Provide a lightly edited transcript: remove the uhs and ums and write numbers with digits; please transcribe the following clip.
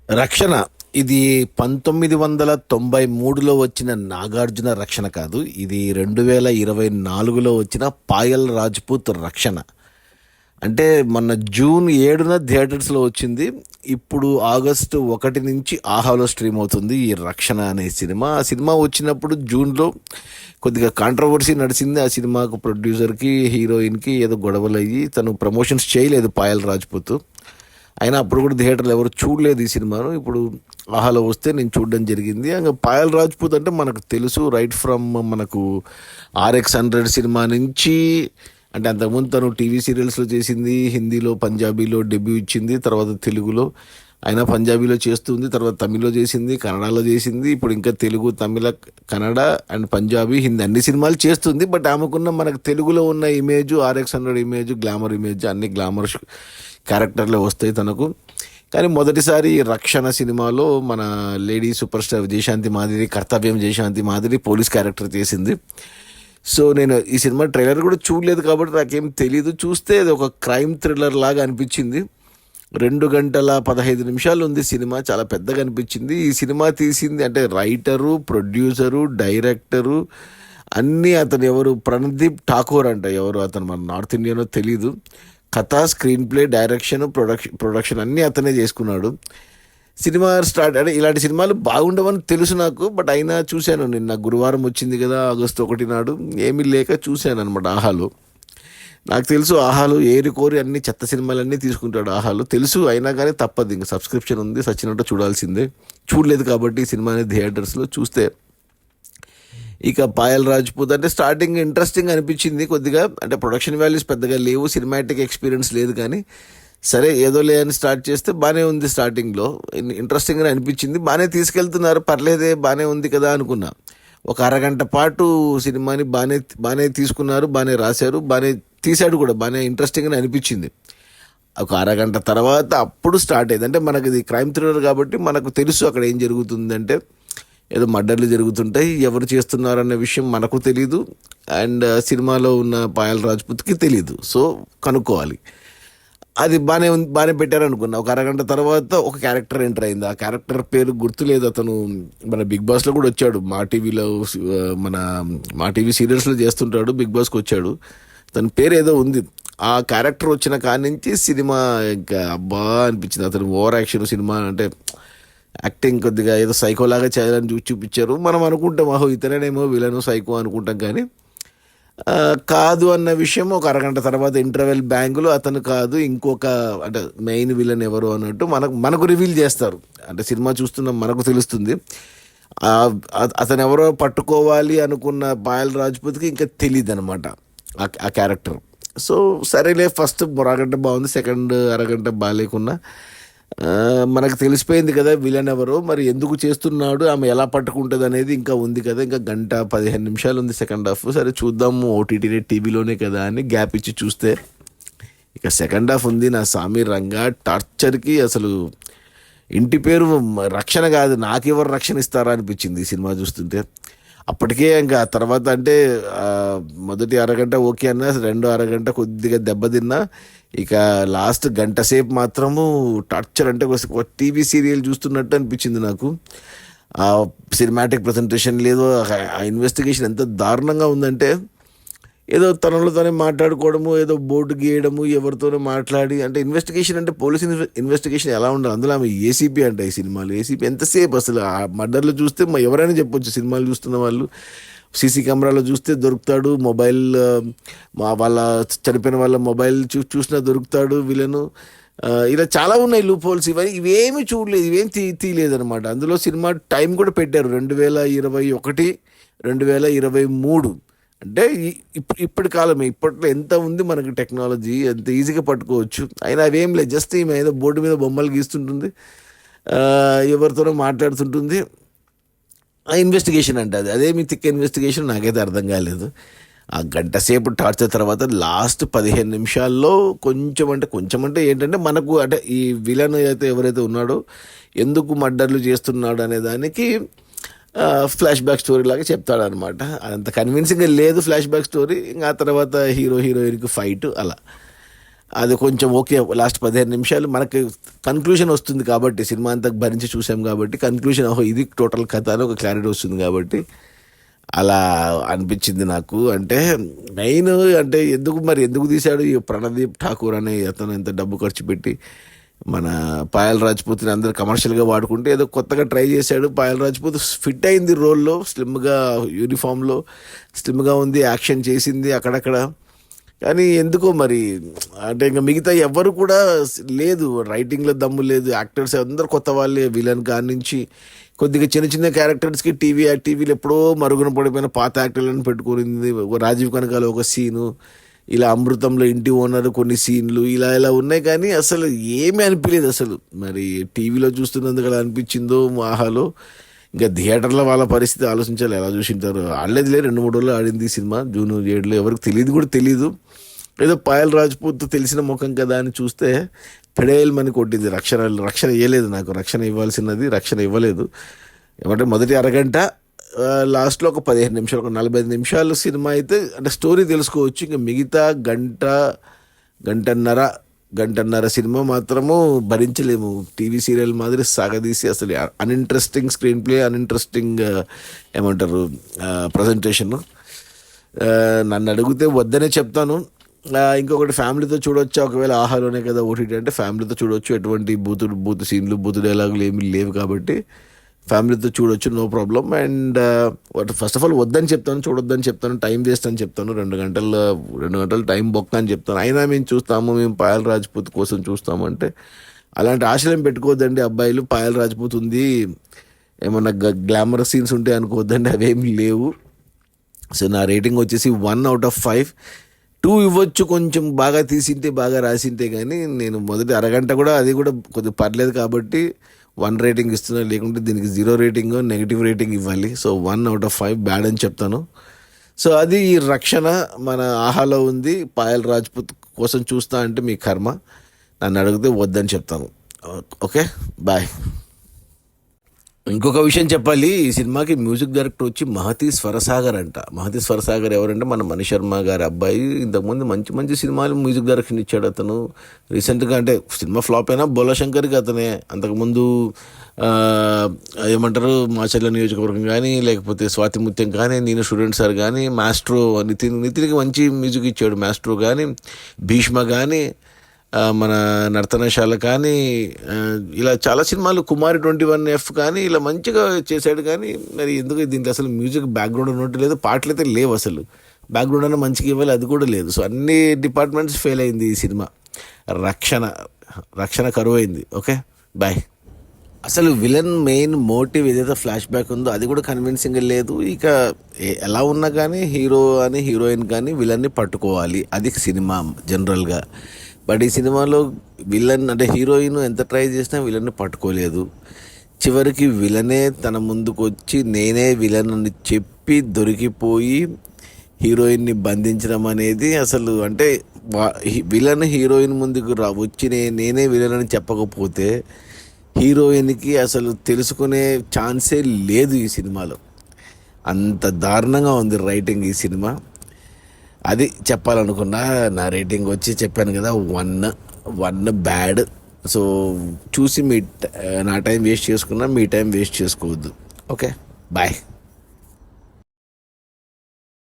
రక్షణ ఇది 1993లో వచ్చిన నాగార్జున రక్షణ కాదు. ఇది 2024లో వచ్చిన పాయల్ రాజ్పూత్ రక్షణ. అంటే మొన్న జూన్ 7న థియేటర్స్లో వచ్చింది. ఇప్పుడు ఆగస్టు 1 నుంచి ఆహాలో స్ట్రీమ్ అవుతుంది ఈ రక్షణ అనే సినిమా. ఆ సినిమా వచ్చినప్పుడు జూన్లో కొద్దిగా కాంట్రవర్సీ నడిచింది. ఆ సినిమాకు ప్రొడ్యూసర్కి హీరోయిన్కి ఏదో గొడవలు అయ్యి తను ప్రమోషన్స్ చేయలేదు పాయల్ రాజ్పూత్. అయినా అప్పుడు కూడా థియేటర్లో ఎవరు చూడలేదు ఈ సినిమాను. ఇప్పుడు ఆహాలో వస్తే నేను చూడడం జరిగింది. ఇంకా పాయల్ రాజ్పూత్ అంటే మనకు తెలుసు, రైట్ ఫ్రమ్ మనకు RX 100 సినిమా నుంచి. అంటే అంతకుముందు తను టీవీ సీరియల్స్లో చేసింది, హిందీలో పంజాబీలో డెబ్యూ ఇచ్చింది, తర్వాత తెలుగులో అయినా పంజాబీలో చేస్తుంది, తర్వాత తమిళ్లో చేసింది, కన్నడలో చేసింది, ఇప్పుడు ఇంకా తెలుగు, తమిళ, కన్నడ అండ్ పంజాబీ, హిందీ అన్ని సినిమాలు చేస్తుంది. బట్ ఆమెకున్న మనకు తెలుగులో ఉన్న image, RX 100 image, glamour image, అన్ని గ్లామర్ క్యారెక్టర్లే వస్తాయి తనకు. కానీ మొదటిసారి రక్షణ సినిమాలో మన లేడీ సూపర్ స్టార్ విజయశాంతి మాదిరి, కర్తవ్యం విజయశాంతి మాదిరి పోలీస్ క్యారెక్టర్ చేసింది. సో నేను ఈ సినిమా ట్రైలర్ కూడా చూడలేదు కాబట్టి నాకేం తెలీదు. చూస్తే అది ఒక క్రైమ్ థ్రిల్లర్ లాగా అనిపించింది. 2 గంటల 15 నిమిషాలు ఉంది సినిమా, చాలా పెద్దగా అనిపించింది. ఈ సినిమా తీసింది అంటే రైటరు, ప్రొడ్యూసరు, డైరెక్టరు అన్నీ అతను ఎవరు, ప్రణదీప్ ఠాకూర్ అంట. ఎవరు అతను, మన నార్త్ ఇండియానో తెలీదు. కథ, స్క్రీన్ ప్లే, డైరెక్షన్, ప్రొడక్షన్ అన్నీ అతనే చేసుకున్నాడు. సినిమా స్టార్ట్ అంటే ఇలాంటి సినిమాలు బాగుండవని తెలుసు నాకు. బట్ అయినా చూశాను. నిన్న గురువారం వచ్చింది కదా, ఆగస్టు 1 నాడు, ఏమీ లేక చూశాను అనమాట ఆహాలో. నాకు తెలుసు ఆహాలు ఏరి కోరి అన్ని చెత్త సినిమాలన్నీ తీసుకుంటాడు ఆహాలు, తెలుసు. అయినా కానీ తప్పదు, ఇంకా సబ్స్క్రిప్షన్ ఉంది, సచ్చినట్టు చూడాల్సిందే. చూడలేదు కాబట్టి ఈ సినిమాని థియేటర్స్లో చూస్తే. ఇక పాయల్ రాజ్పూత్ అంటే స్టార్టింగ్ ఇంట్రెస్టింగ్ అనిపించింది కొద్దిగా. అంటే ప్రొడక్షన్ వాల్యూస్ పెద్దగా లేవు, సినిమాటిక్ ఎక్స్పీరియన్స్ లేదు. కానీ సరే ఏదో లేదని స్టార్ట్ చేస్తే బాగానే ఉంది. స్టార్టింగ్లో ఇంట్రెస్టింగ్గా అనిపించింది, బాగానే తీసుకెళ్తున్నారు, పర్లేదే బాగానే ఉంది కదా అనుకున్నా. ఒక అరగంట పాటు సినిమాని బాగానే తీసుకున్నారు, బాగానే రాశారు, బాగానే తీశాడు కూడా, బాగానే ఇంట్రెస్టింగ్గా అనిపించింది. ఒక అరగంట తర్వాత అప్పుడు స్టార్ట్ అయింది. అంటే మనకి ఇది క్రైమ్ థ్రిల్లర్ కాబట్టి మనకు తెలుసు అక్కడ ఏం జరుగుతుందంటే ఏదో మర్డర్లు జరుగుతుంటాయి, ఎవరు చేస్తున్నారన్న విషయం మనకు తెలీదు, అండ్ సినిమాలో ఉన్న పాయల్ రాజ్పూత్కి తెలీదు. సో కనుక్కోవాలి. అది బాగానే పెట్టారు అనుకున్నా. ఒక అరగంట తర్వాత ఒక క్యారెక్టర్ ఎంటర్ అయింది. ఆ క్యారెక్టర్ పేరు గుర్తులేదు. అతను మన బిగ్ బాస్లో కూడా వచ్చాడు, మా టీవీలో, మన మా టీవీ సీరియల్స్లో చేస్తుంటాడు, బిగ్ బాస్కి వచ్చాడు. తన పేరు ఏదో ఉంది. ఆ క్యారెక్టర్ వచ్చిన కాడి నుంచి సినిమా ఇంకా అబ్బా అనిపించింది. అతను ఓవర్ యాక్షన్, సినిమా అంటే యాక్టింగ్ కొద్దిగా ఏదో సైకోలాగా చేయాలని చూపించారు. మనం అనుకుంటాం ఆహో ఇతనేమో విలను సైకో అనుకుంటాం. కానీ కాదు అన్న విషయం ఒక అరగంట తర్వాత ఇంటర్వెల్ బ్యాంకులో అతను కాదు, ఇంకొక అంటే మెయిన్ విలన్ ఎవరు అన్నట్టు మనకు రివీల్ చేస్తారు. అంటే సినిమా చూస్తున్నాం, మనకు తెలుస్తుంది. అతను ఎవరో పట్టుకోవాలి అనుకున్న పాయల్ రాజ్పూత్కి ఇంకా తెలియదు అనమాట ఆ క్యారెక్టర్. సో సరేలే, ఫస్ట్ అరగంట బాగుంది, సెకండ్ అరగంట బాగాలేకున్నా మనకు తెలిసిపోయింది కదా విలన్ ఎవరో, మరి ఎందుకు చేస్తున్నాడు, ఆమె ఎలా పట్టుకుంటుంది అనేది ఇంకా ఉంది కదా. ఇంకా 1:15 ఉంది సెకండ్ హాఫ్. సరే చూద్దాము, ఓటీటీనే, టీవీలోనే కదా అని గ్యాప్ ఇచ్చి చూస్తే ఇక సెకండ్ హాఫ్ ఉంది. నా సామి రంగా టార్చర్కి అసలు ఇంటి పేరు రక్షణ కాదు, నాకెవరు రక్షణ ఇస్తారా అనిపించింది ఈ సినిమా చూస్తుంటే. అప్పటికే ఇంకా తర్వాత అంటే మొదటి అరగంట ఓకే అన్నా, రెండో అరగంట కొద్దిగా దెబ్బతిన్నా. ఇక లాస్ట్ గంట సేపు మాత్రము టార్చర్. అంటే ఒక టీవీ సీరియల్ చూస్తున్నట్టు అనిపించింది నాకు. ఆ సినిమాటిక్ ప్రజెంటేషన్ లేదు, ఆ ఇన్వెస్టిగేషన్ ఎంత దారుణంగా ఉందంటే ఏదో తనలో తనే మాట్లాడుకోవడము, ఏదో బోర్డు గీయడము, ఎవరితోనో మాట్లాడి. అంటే ఇన్వెస్టిగేషన్ అంటే పోలీస్ ఇన్వెస్టిగేషన్ ఎలా ఉండాలి, అందులో ఆమె ఏసీపీ అంట. ఈ సినిమాలు ఏసీపీ ఎంతసేపు అసలు ఆ మర్డర్లు చూస్తే ఎవరైనా చెప్పొచ్చు, సినిమాలు చూస్తున్న వాళ్ళు. సీసీ కెమెరాలో చూస్తే దొరుకుతాడు, మొబైల్ వాళ్ళ చనిపోయిన వాళ్ళ మొబైల్ చూసినా దొరుకుతాడు విలను. ఇలా చాలా ఉన్నాయి లూప్ హోల్స్. ఇవేమీ చూడలేదు, ఇవేం తీయలేదనమాట. అందులో సినిమా టైం కూడా పెట్టారు 2021, 2023. అంటే ఇప్పటి కాలమే, ఇప్పట్లో ఎంత ఉంది మనకి టెక్నాలజీ, ఎంత ఈజీగా పట్టుకోవచ్చు. అయినా అవేం లేదు, జస్ట్ ఈమె ఏదో బోర్డు మీద బొమ్మలు గీస్తుంటుంది, ఎవరితోనో మాట్లాడుతుంటుంది. ఆ ఇన్వెస్టిగేషన్ అంటే అదేమి తిక్క ఇన్వెస్టిగేషన్ నాకైతే అర్థం కాలేదు. ఆ గంట సేపు టార్చర్ తర్వాత లాస్ట్ 15 నిమిషాల్లో కొంచెం అంటే ఏంటంటే మనకు అంటే ఈ విలన్ అయితే ఎవరైతే ఉన్నాడో ఎందుకు మర్డర్లు చేస్తున్నాడు అనే దానికి ఫ్లాష్ బ్యాక్ స్టోరీ లాగా చెప్తాడనమాట. అంత కన్విన్సింగ్గా లేదు ఫ్లాష్ బ్యాక్ స్టోరీ. ఇంకా ఆ తర్వాత హీరోయిన్కి ఫైట్ అలా. అది కొంచెం ఓకే, లాస్ట్ 15 నిమిషాలు మనకి కన్క్లూషన్ వస్తుంది కాబట్టి, సినిమా అంతా భరించి చూసాం కాబట్టి కన్క్లూషన్ ఓహో ఇది టోటల్ కథ అని ఒక క్లారిటీ వస్తుంది కాబట్టి అలా అనిపించింది నాకు. అంటే మెయిన్ అంటే ఎందుకు తీశాడు ఈ ప్రణదీప్ ఠాకూర్ అనే అతను ఎంత డబ్బు ఖర్చు పెట్టి మన పాయల్ రాజ్పూత్ని అందరు కమర్షియల్గా వాడుకుంటే ఏదో కొత్తగా ట్రై చేశాడు. పాయల్ రాజ్పూత్ ఫిట్ అయింది రోల్లో, స్లిమ్గా యూనిఫామ్లో స్లిమ్గా ఉంది, యాక్షన్ చేసింది అక్కడక్కడ. కానీ ఎందుకో మరి అంటే ఇంకా మిగతా ఎవ్వరు కూడా లేదు, రైటింగ్లో దమ్ము లేదు, యాక్టర్స్ అందరు కొత్త వాళ్ళే. విలన్ కాడి నుంచి కొద్దిగా చిన్న చిన్న క్యారెక్టర్స్కి టీవీలో ఎప్పుడో మరుగున పడిపోయిన పాత యాక్టర్లను పెట్టుకునింది. రాజీవ్ కనకాల ఒక సీను, ఇలా అమృతంలో ఇంటి ఓనర్ కొన్ని సీన్లు ఇలా ఉన్నాయి, కానీ అసలు ఏమీ అనిపించలేదు అసలు. మరి టీవీలో చూస్తున్నందుకు అలా అనిపించిందో ఆహాలో, ఇంకా థియేటర్లో వాళ్ళ పరిస్థితి ఆలోచించాలి, ఎలా చూసింటారు. ఆడలేదులే, 2-3 రోజులు ఆడింది ఈ సినిమా, జూన్ 7లో. ఎవరికి తెలియదు. ఏదో పాయల్ రాజ్పూత్ తెలిసిన ముఖం కదా అని చూస్తే పెడేయల్మని కొట్టింది. రక్షణ ఇవ్వలేదు నాకు, రక్షణ ఇవ్వాల్సినది రక్షణ ఇవ్వలేదు. ఏమంటే మొదటి అరగంట, లాస్ట్లో ఒక 15 నిమిషాలు, ఒక 45 నిమిషాలు సినిమా అయితే అంటే స్టోరీ తెలుసుకోవచ్చు. ఇంకా మిగతా గంటన్నర సినిమా మాత్రము భరించలేము. టీవీ సీరియల్ మాదిరి సాగదీసి అసలు అన్ఇంట్రెస్టింగ్ స్క్రీన్ ప్లే, అన్ఇంట్రెస్టింగ్ ఏమంటారు ప్రజెంటేషన్. నన్ను అడిగితే వద్దనే చెప్తాను. ఇంకొకటి ఫ్యామిలీతో చూడొచ్చు, ఒకవేళ ఆహాలోనే కదా ఓటీటీ అంటే ఫ్యామిలీతో చూడొచ్చు. ఎటువంటి బూతు సీన్లు, బూతు డైలాగులు ఏమీ లేవు కాబట్టి ఫ్యామిలీతో చూడొచ్చు, no problem. And first of all వద్దని చెప్తాను, చూడొద్దని చెప్తాను, టైం వేస్ట్ అని చెప్తాను, 2 గంటలు టైం బొక్క అని చెప్తాను. అయినా మేము పాయల్ రాజ్పూత్ కోసం చూస్తాము అంటే అలాంటి ఆశలేం పెట్టుకోవద్దండి అబ్బాయిలు. పాయల్ రాజ్పూత్ ఉంది, ఏమన్నా గ్లామరస్ సీన్స్ ఉంటే అనుకోవద్దండి, అవేమి లేవు. సో నా రేటింగ్ వచ్చేసి 1/5. 2 ఇవ్వచ్చు, కొంచెం బాగా తీసింటే, బాగా రాసింటే. కానీ నేను మొదటి అరగంట కూడా అది కూడా కొద్దిగా పర్లేదు కాబట్టి 1 రేటింగ్ ఇస్తున్నాను. లేకుంటే దీనికి 0 రేటింగ్, నెగిటివ్ రేటింగ్ ఇవ్వాలి. సో 1/5 బ్యాడ్ అని చెప్తాను. సో అది ఈ రక్షణ మన ఆహాలో ఉంది. పాయల్ రాజ్పూత్ కోసం చూస్తా అంటే మీ కర్మ, నన్ను అడిగితే వద్దని చెప్తాను. Okay, bye. ఇంకొక విషయం చెప్పాలి, ఈ సినిమాకి మ్యూజిక్ డైరెక్టర్ వచ్చి మహతి స్వరసాగర్ అంట. మహతి స్వరసాగర్ ఎవరంటే మన మణిశర్మ గారి అబ్బాయి. ఇంతకుముందు మంచి సినిమాలు మ్యూజిక్ డైరెక్షన్ ఇచ్చాడు అతను. రీసెంట్గా అంటే సినిమా ఫ్లాప్ అయినా బోలాశంకర్కి అతనే. అంతకుముందు ఏమంటారు మాచర్ల నియోజకవర్గం కానీ, లేకపోతే స్వాతిముత్యం కానీ, నేను స్టూడెంట్ సార్ కానీ, మాస్ట్రో నితిన్కి మంచి మ్యూజిక్ ఇచ్చాడు. మాస్ట్రో కానీ, భీష్మ కానీ, మన నర్తనశాల కానీ, ఇలా చాలా సినిమాలు, కుమారి 21F కానీ ఇలా మంచిగా చేశాడు. కానీ మరి ఎందుకు దీనికి అసలు మ్యూజిక్ బ్యాక్గ్రౌండ్ ఉన్నట్టు లేదు, పాటలు అయితే లేవు అసలు. బ్యాక్గ్రౌండ్ అన్న మంచిగా ఇవ్వాలి, అది కూడా లేదు. సో అన్ని డిపార్ట్మెంట్స్ ఫెయిల్ అయింది ఈ సినిమా. రక్షణ కరువు అయింది. Okay, bye. అసలు విలన్ మెయిన్ మోటివ్ ఏదైతే ఫ్లాష్ బ్యాక్ ఉందో అది కూడా కన్విన్సింగ్ లేదు. ఇక ఎలా ఉన్నా కానీ హీరో అని హీరోయిన్ కానీ విలన్ని పట్టుకోవాలి, అది సినిమా జనరల్గా. బట్ ఈ సినిమాలో విలన్ అంటే హీరోయిన్ ఎంత ట్రై చేసినా విలన్ని పట్టుకోలేదు. చివరికి విలనే తన ముందుకు వచ్చి నేనే విలన్ అని చెప్పి దొరికిపోయి హీరోయిన్ని బంధించడం అనేది అసలు అంటే విలన్ హీరోయిన్ ముందుకు వచ్చి నేనే విలన్ అని చెప్పకపోతే హీరోయిన్కి అసలు తెలుసుకునే ఛాన్సే లేదు ఈ సినిమాలో. అంత దారుణంగా ఉంది రైటింగ్ ఈ సినిమా. అది చెప్పాలనుకున్నా. నా రేటింగ్ వచ్చి చెప్పాను కదా, 1 బ్యాడ్. సో చూసి నా టైం వేస్ట్ చేసుకున్నా, మీ టైం వేస్ట్ చేసుకోవద్దు. Okay, bye.